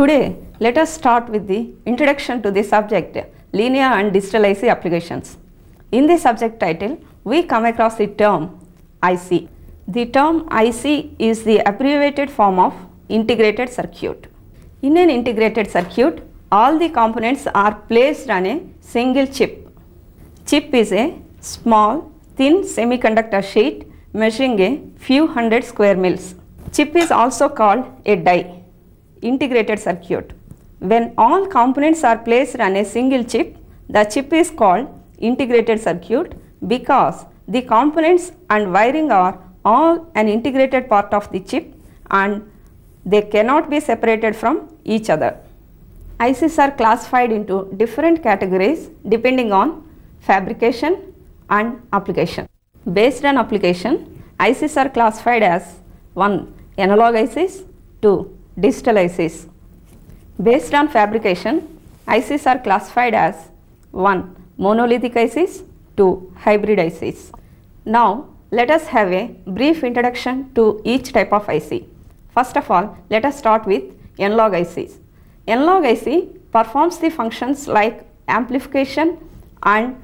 Today, let us start with the introduction to the subject Linear and Digital IC Applications. In the subject title, we come across the term IC. The term IC is the abbreviated form of integrated circuit. In an integrated circuit, all the components are placed on a single chip. Chip is a small, thin semiconductor sheet measuring a few hundred square mils. Chip is also called a die. Integrated circuit. When all components are placed on a single chip, the chip is called integrated circuit because the components and wiring are all an integrated part of the chip and they cannot be separated from each other. ICs are classified into different categories depending on fabrication and application. Based on application, ICs are classified as 1. Analog ICs, 2. Digital ICs. Based on fabrication, ICs are classified as 1. Monolithic ICs, 2. Hybrid ICs. Now, let us have a brief introduction to each type of IC. First of all, let us start with analog ICs. Analog IC performs the functions like amplification and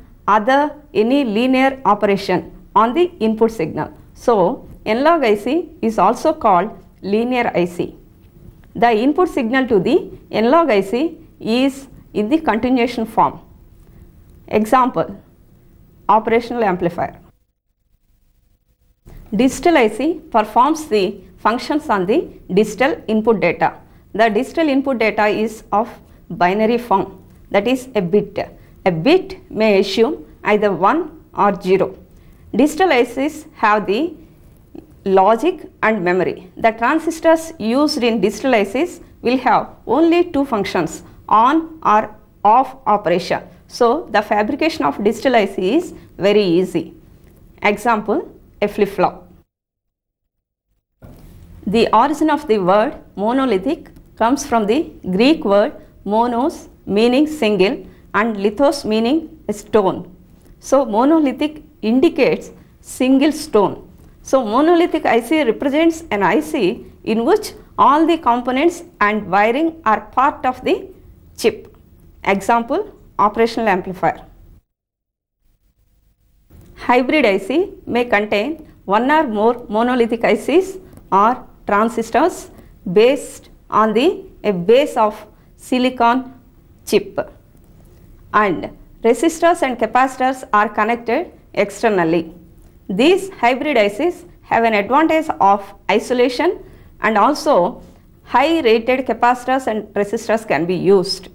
any linear operation on the input signal. So, analog IC is also called linear IC. The input signal to the analog IC is in the continuation form. Example, operational amplifier. Digital IC performs the functions on the digital input data. The digital input data is of binary form, that is a bit. A bit may assume either 1 or 0. Digital ICs have the logic and memory. The transistors used in digital ICs will have only two functions, on or off operation. So, the fabrication of digital IC is very easy. Example, a flip-flop. The origin of the word monolithic comes from the Greek word monos meaning single and lithos meaning stone. So, monolithic indicates single stone. So, monolithic IC represents an IC in which all the components and wiring are part of the chip. Example, operational amplifier. Hybrid IC may contain one or more monolithic ICs or transistors based on a base of silicon chip, and resistors and capacitors are connected externally. These hybrid ICs have an advantage of isolation and also high rated capacitors and resistors can be used.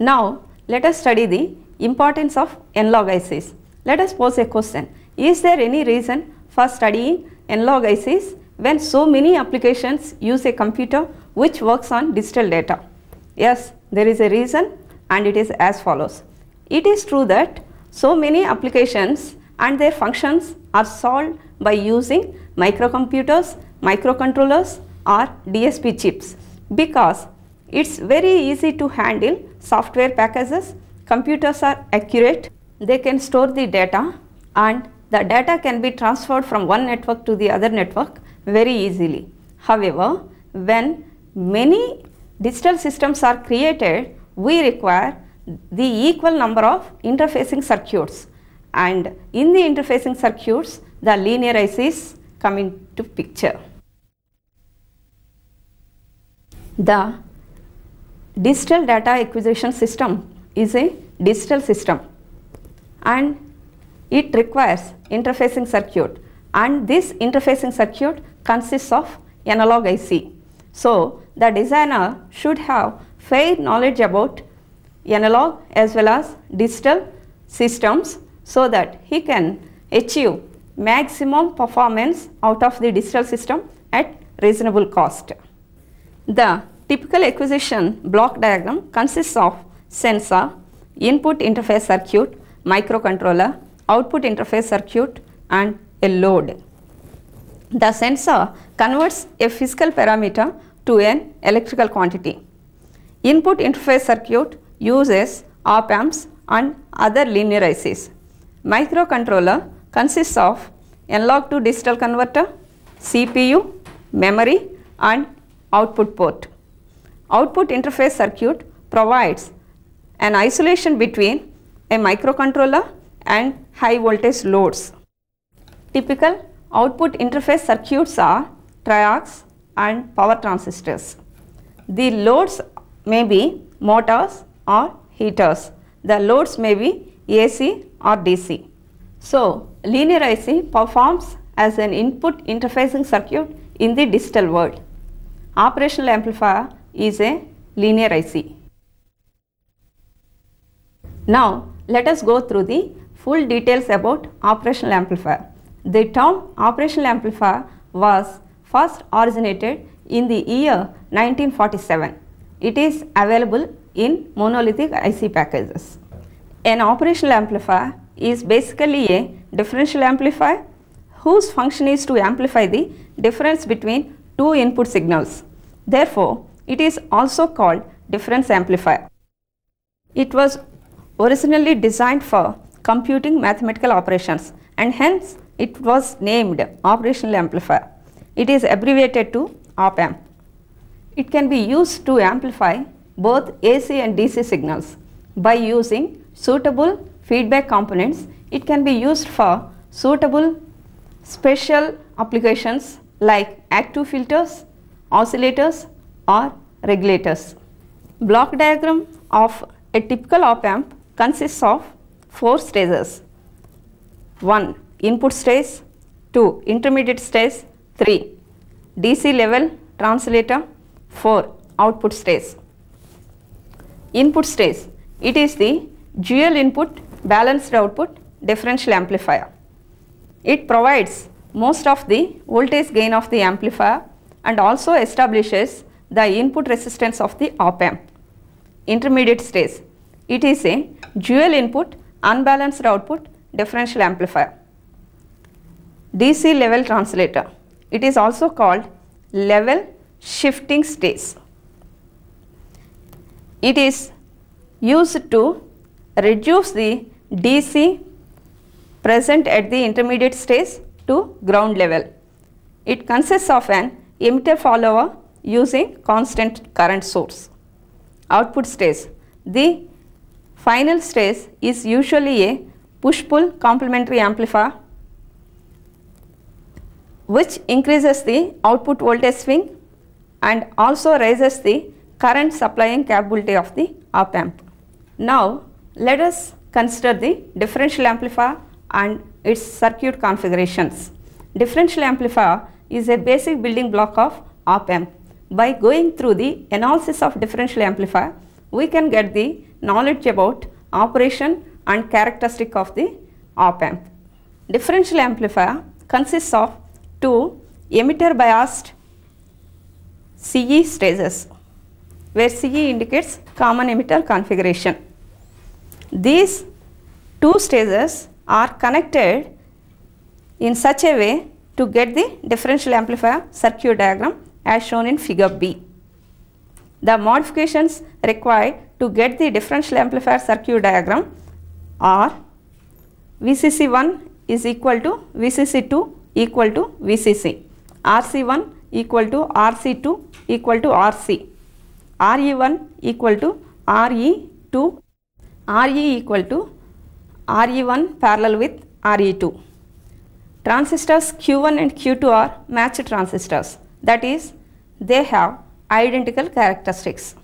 Now, let us study the importance of analog ICs. Let us pose a question. Is there any reason for studying analog ICs when so many applications use a computer which works on digital data? Yes, there is a reason and it is as follows. It is true that so many applications and their functions are solved by using microcomputers, microcontrollers or DSP chips because it's very easy to handle software packages, computers are accurate, they can store the data and the data can be transferred from one network to the other network very easily. However, when many digital systems are created, we require the equal number of interfacing circuits, and in the interfacing circuits the linear ICs come into picture. The digital data acquisition system is a digital system and it requires interfacing circuit, and this interfacing circuit consists of analog IC. So, the designer should have fair knowledge about analog as well as digital systems so that he can achieve maximum performance out of the digital system at reasonable cost. The typical acquisition block diagram consists of sensor, input interface circuit, microcontroller, output interface circuit and a load. The sensor converts a physical parameter to an electrical quantity. Input interface circuit uses op amps and other linear ICs. Microcontroller consists of analog to digital converter, CPU, memory and output port. Output interface circuit provides an isolation between a microcontroller and high voltage loads. Typical output interface circuits are triacs and power transistors. The loads may be motors or heaters. The loads may be AC or DC. So, linear IC performs as an input interfacing circuit in the digital world. Operational amplifier is a linear IC. Now, let us go through the full details about operational amplifier. The term operational amplifier was first originated in the year 1947. It is available in monolithic IC packages. An operational amplifier is basically a differential amplifier whose function is to amplify the difference between two input signals. Therefore, it is also called difference amplifier. It was originally designed for computing mathematical operations and hence it was named operational amplifier. It is abbreviated to op-amp. It can be used to amplify both AC and DC signals. By using suitable feedback components, it can be used for suitable special applications like active filters, oscillators or regulators. Block diagram of a typical op-amp consists of 4 stages. 1. Input stage. 2. Intermediate stage. 3. DC level translator. 4. Output stage. Input stage. It is the dual input balanced output differential amplifier. It provides most of the voltage gain of the amplifier and also establishes the input resistance of the op-amp. Intermediate stage. It is a dual input unbalanced output differential amplifier. DC level translator. It is also called level shifting stage. It is used to reduce the DC present at the intermediate stage to ground level. It consists of an emitter follower using constant current source. Output stage. The final stage is usually a push-pull complementary amplifier which increases the output voltage swing and also raises the current supplying capability of the op-amp. Now, let us consider the differential amplifier and its circuit configurations. Differential amplifier is a basic building block of op-amp. By going through the analysis of differential amplifier, we can get the knowledge about operation and characteristic of the op-amp. Differential amplifier consists of 2 emitter biased CE stages, where CE indicates common emitter configuration. These 2 stages are connected in such a way to get the differential amplifier circuit diagram as shown in figure B. The modifications required to get the differential amplifier circuit diagram are VCC1 is equal to VCC2 equal to VCC, RC1 equal to RC2 equal to RC, RE1 equal to RE2, RE equal to RE1 parallel with RE2. Transistors Q1 and Q2 are matched transistors, that is, they have identical characteristics.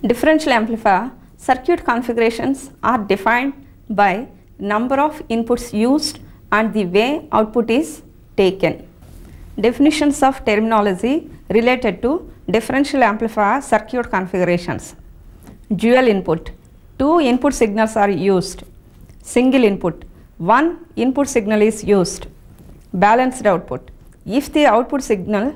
Differential amplifier circuit configurations are defined by number of inputs used and the way output is taken. Definitions of terminology related to differential amplifier circuit configurations. Dual input. 2 input signals are used. Single input. 1 input signal is used. Balanced output. If the output signal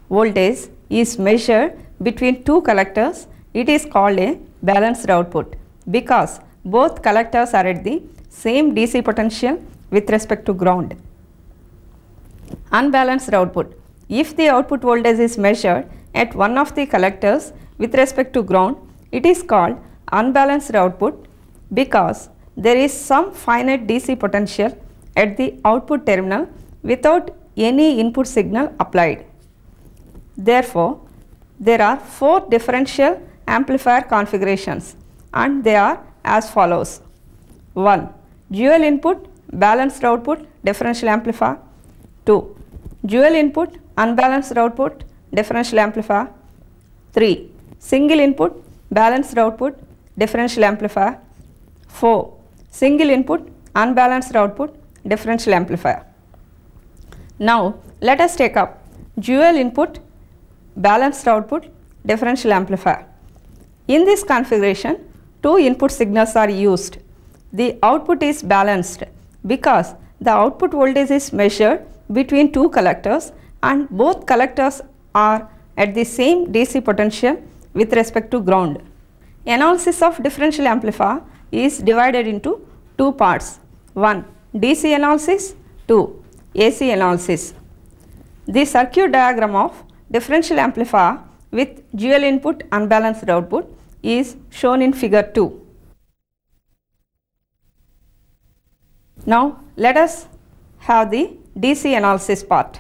voltage is measured between 2 collectors, it is called a balanced output because both collectors are at the same DC potential with respect to ground. Unbalanced output. If the output voltage is measured at one of the collectors with respect to ground, it is called unbalanced output because there is some finite DC potential at the output terminal without any input signal applied. Therefore, there are 4 differential amplifier configurations and they are as follows. 1. Dual input balanced output differential amplifier. 2. Dual input unbalanced output differential amplifier. 3. Single input balanced output differential amplifier. 4. Single input unbalanced output differential amplifier. Now let us take up dual input balanced output differential amplifier. In this configuration, 2 input signals are used. The output is balanced because the output voltage is measured between 2 collectors and both collectors are at the same DC potential with respect to ground. Analysis of differential amplifier is divided into 2 parts. 1. DC analysis. 2. AC analysis. The circuit diagram of differential amplifier with dual input unbalanced output is shown in figure 2. Now let us have the DC analysis part.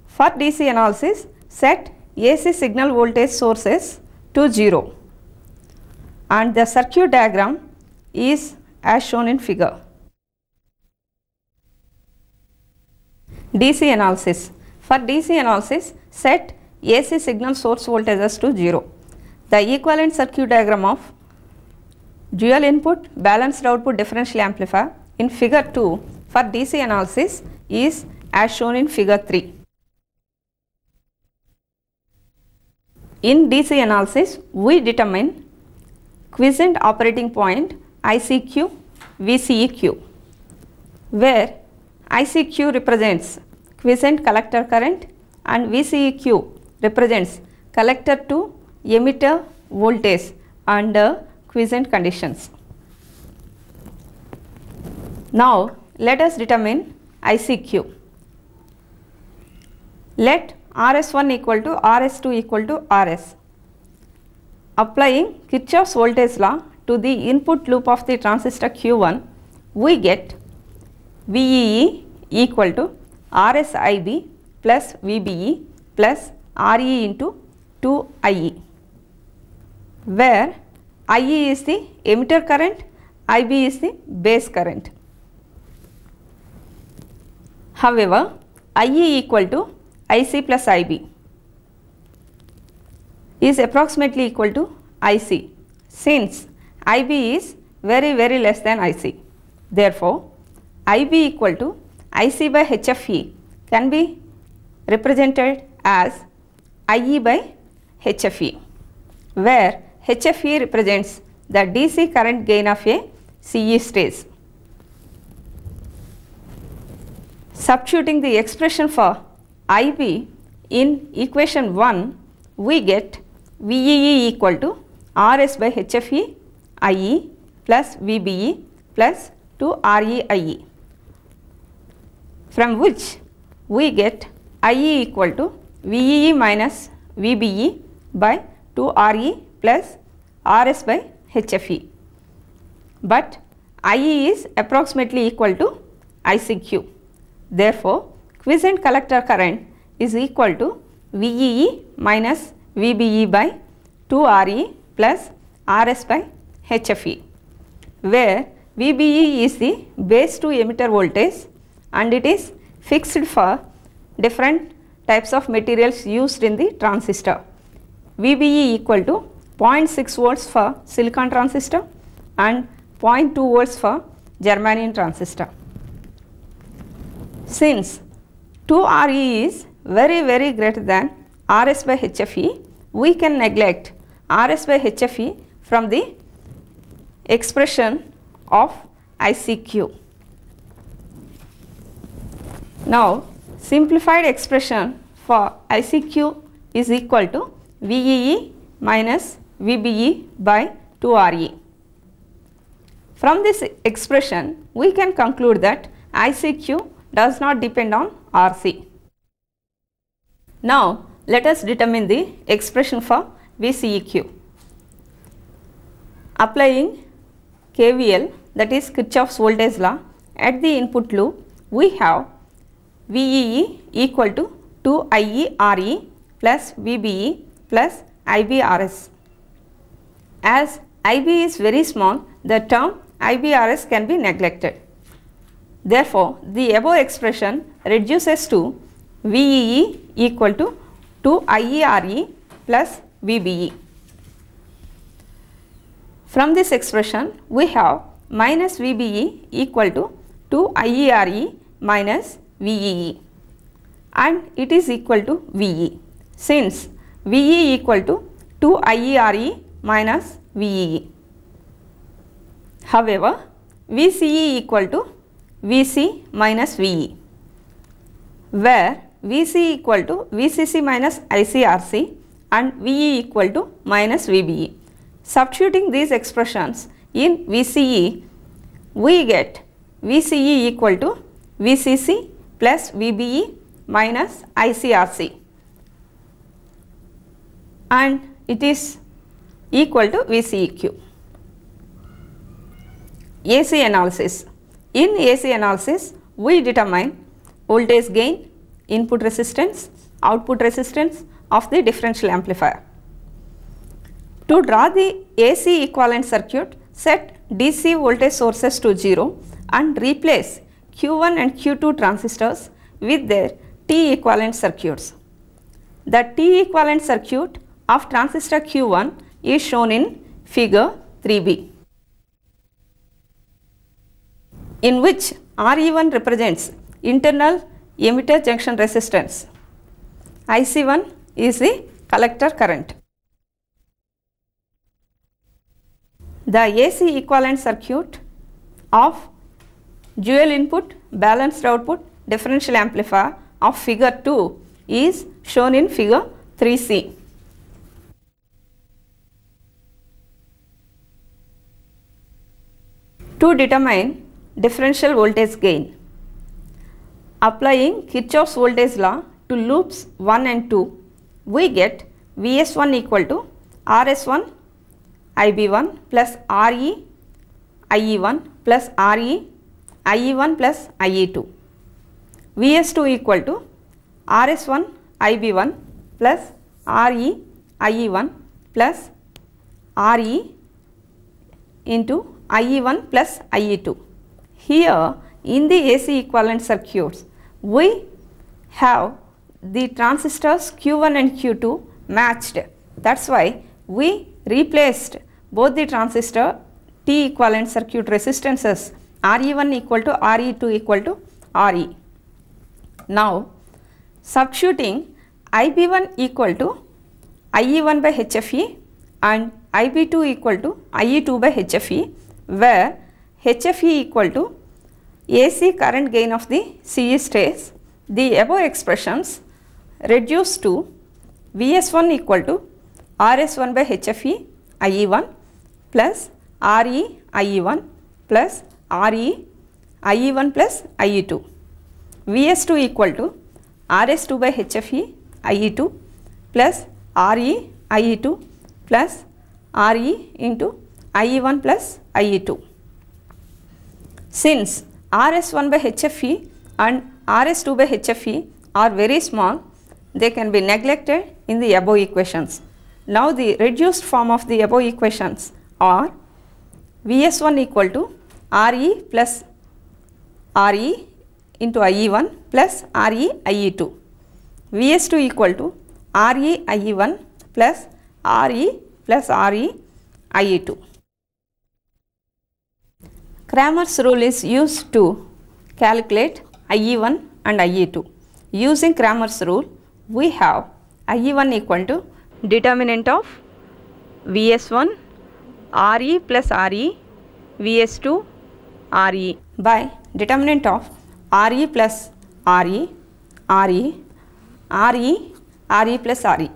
For DC analysis, set AC signal voltage sources to 0 and the circuit diagram is as shown in figure. DC analysis. For DC analysis, set AC signal source voltages to 0. The equivalent circuit diagram of dual input balanced output differential amplifier in figure 2 for DC analysis is as shown in figure 3. In DC analysis, we determine quiescent operating point ICQ, VCEQ, where ICQ represents quiescent collector current and VCEQ represents collector to emitter voltage under quiescent conditions. Now let us determine ICQ. Let RS1 equal to RS2 equal to RS. Applying Kirchhoff's voltage law to the input loop of the transistor Q1, we get VEE equal to RSIB plus VBE plus RE into 2IE, where IE is the emitter current, IB is the base current. However, IE equal to IC plus IB is approximately equal to IC, since IB is very less than IC. Therefore, IB equal to IC by HFE can be represented as IE by HFE, where HFE represents the DC current gain of a CE stage. Substituting the expression for IB in equation 1, we get VEE equal to RS by HFE IE plus VBE plus 2RE-IE, from which we get IE equal to VEE minus VBE by 2RE plus RS by HFE, but IE is approximately equal to ICQ. Therefore, quiescent collector current is equal to VEE minus VBE by 2RE plus RS by HFE, where VBE is the base to emitter voltage and it is fixed for different types of materials used in the transistor. VBE equal to 0.6 volts for silicon transistor and 0.2 volts for germanium transistor. Since 2RE is very greater than RS by HFE, we can neglect RS by HFE from the expression of ICQ. Now, simplified expression for ICQ is equal to VEE minus VBE by 2RE. From this expression, we can conclude that ICQ does not depend on RC. Now, let us determine the expression for VCEQ. Applying KVL, that is Kirchhoff's voltage law, at the input loop, we have VEE equal to 2IE plus VBE plus IBRS. As IB is very small, the term IBRS can be neglected. Therefore, the above expression reduces to VEE equal to 2IERE plus VBE. From this expression, we have minus VBE equal to 2IERE minus VEE, and it is equal to VE, since VE equal to 2IERE minus VEE. However, VCE equal to VC minus VE, where VC equal to VCC minus ICRC and VE equal to minus VBE. Substituting these expressions in VCE, we get VCE equal to VCC plus VBE minus ICRC, and it is equal to VCEQ. AC analysis. In AC analysis, we determine voltage gain, input resistance, output resistance of the differential amplifier. To draw the AC equivalent circuit, set DC voltage sources to 0 and replace Q1 and Q2 transistors with their T equivalent circuits. The T equivalent circuit of transistor Q1 is shown in figure 3b, in which RE1 represents internal emitter junction resistance. IC1 is the collector current. The AC equivalent circuit of dual input balanced output differential amplifier of figure 2 is shown in figure 3c. To determine differential voltage gain, applying Kirchhoff's voltage law to loops 1 and 2, we get Vs1 equal to Rs1 IB1 plus Re IE1 plus Re IE1 plus IE2. Vs2 equal to Rs1 IB1 plus Re IE1 plus Re into IE1 plus IE2. Here in the AC equivalent circuits, we have the transistors Q1 and Q2 matched. That's why we replaced both the transistor T equivalent circuit resistances Re1 equal to Re2 equal to Re. Now, substituting IB1 equal to IE1 by HFE and IB2 equal to IE2 by HFE, where HFE equal to AC current gain of the CE stays, the above expressions reduce to Vs1 equal to Rs1 by HFE IE1 plus Re IE1 plus Re IE1 plus IE2. Vs2 equal to Rs2 by HFE IE2 plus Re IE2 plus Re into IE1 plus IE2. Since Rs1 by HFE and Rs2 by HFE are very small, they can be neglected in the above equations. Now, the reduced form of the above equations are Vs1 equal to Re plus Re into IE1 plus Re IE2. Vs2 equal to Re IE1 plus Re plus Re IE2. Cramer's rule is used to calculate IE1 and IE2. Using Cramer's rule, we have IE1 equal to determinant of Vs1 Re plus Re Vs2 Re by determinant of Re plus Re Re Re Re plus Re,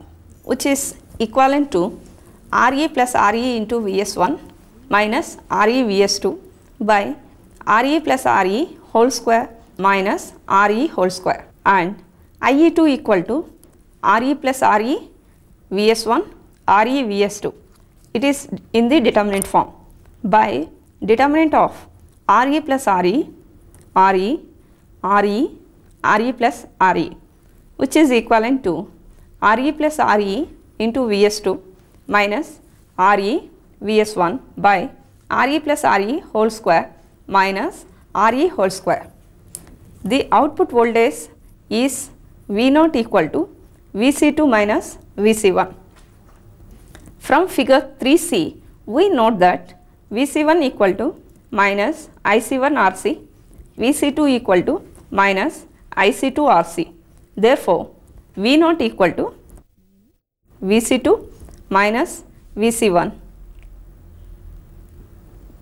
which is equivalent to Re plus Re into Vs1 minus Re Vs2 by Re plus Re whole square minus Re whole square, and IE2 equal to Re plus Re Vs1 Re Vs2. It is in the determinant form by determinant of Re plus Re Re Re Re plus Re, which is equivalent to Re plus Re into Vs2 minus Re Vs1 by Re plus Re whole square minus Re whole square. The output voltage is V0 equal to Vc2 minus Vc1. From figure 3c, we note that Vc1 equal to minus Ic1 Rc, Vc2 equal to minus Ic2 Rc. Therefore, V0 equal to Vc2 minus Vc1,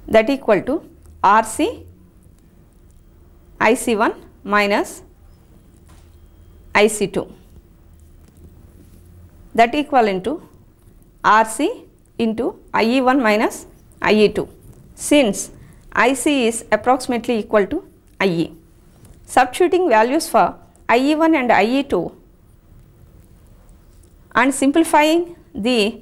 that equal to Rc Ic1 minus Ic2, that equivalent to Rc into IE1 minus IE2, since Ic is approximately equal to IE. Substituting values for IE1 and IE2 and simplifying the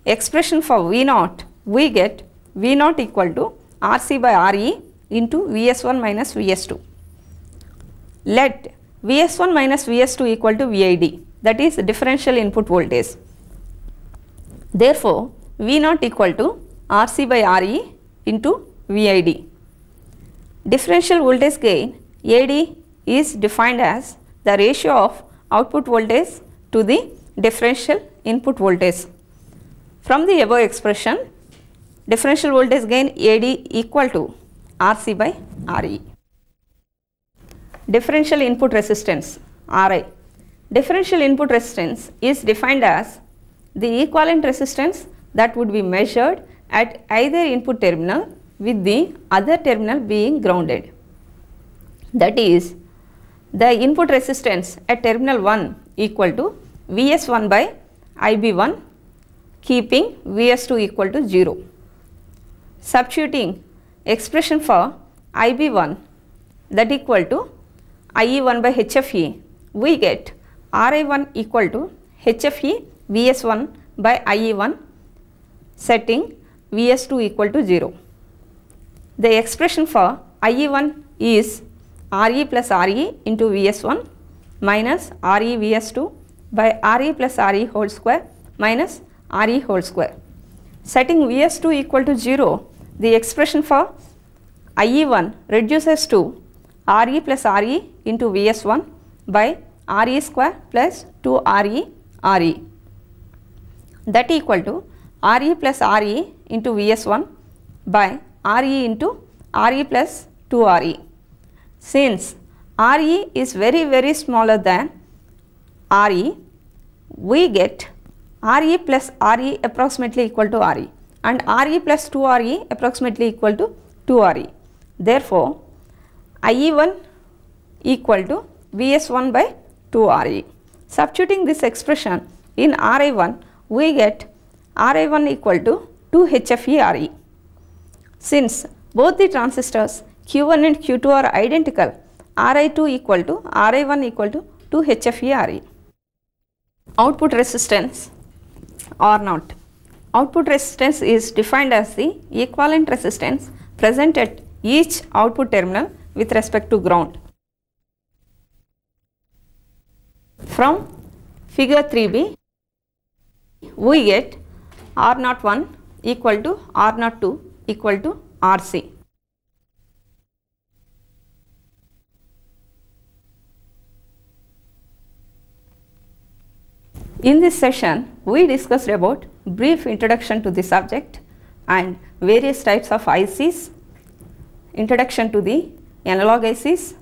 expression for V0, we get V0 equal to Rc by Re into Vs1 minus Vs2. Let Vs1 minus Vs2 equal to Vid, that is differential input voltage. Therefore, V0 equal to Rc by Re into Vid. Differential voltage gain AD is defined as the ratio of output voltage to the differential input voltage. From the above expression, differential voltage gain AD equal to Rc by Re. Differential input resistance Ri. Differential input resistance is defined as the equivalent resistance that would be measured at either input terminal with the other terminal being grounded. That is, the input resistance at terminal 1 equal to Vs1 by Ib1, keeping Vs2 equal to 0. Substituting expression for Ib1, that equal to IE1 by HFE, we get Ri1 equal to HFE Vs1 by IE1, setting Vs2 equal to 0. The expression for IE1 is Re plus Re into Vs1 minus Re Vs2 by Re plus Re whole square minus Re whole square. Setting Vs2 equal to 0, the expression for IE1 reduces to Re plus Re into Vs1 by Re square plus 2Re Re, that equal to Re plus Re into Vs1 by Re into Re plus 2Re. Since Re is very smaller than Re, we get Re plus Re approximately equal to Re and Re plus 2Re approximately equal to 2Re. Therefore, IE1 equal to Vs1 by 2Re. Substituting this expression in Ri1, we get Ri1 equal to 2HFE Re. Since both the transistors Q1 and Q2 are identical, Ri2 equal to Ri1 equal to 2HFE Re. Output resistance R0. Output resistance is defined as the equivalent resistance present at each output terminal with respect to ground. From figure 3b, we get R01 equal to R02 equal to Rc. In this session, we discussed about brief introduction to the subject and various types of ICs, introduction to the analog ICs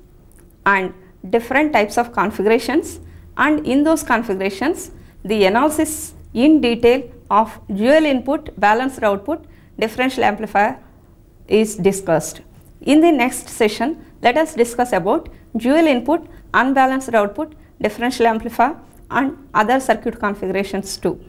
and different types of configurations, and in those configurations the analysis in detail of dual input, balanced output, differential amplifier is discussed. In the next session, let us discuss about dual input, unbalanced output, differential amplifier and other circuit configurations too.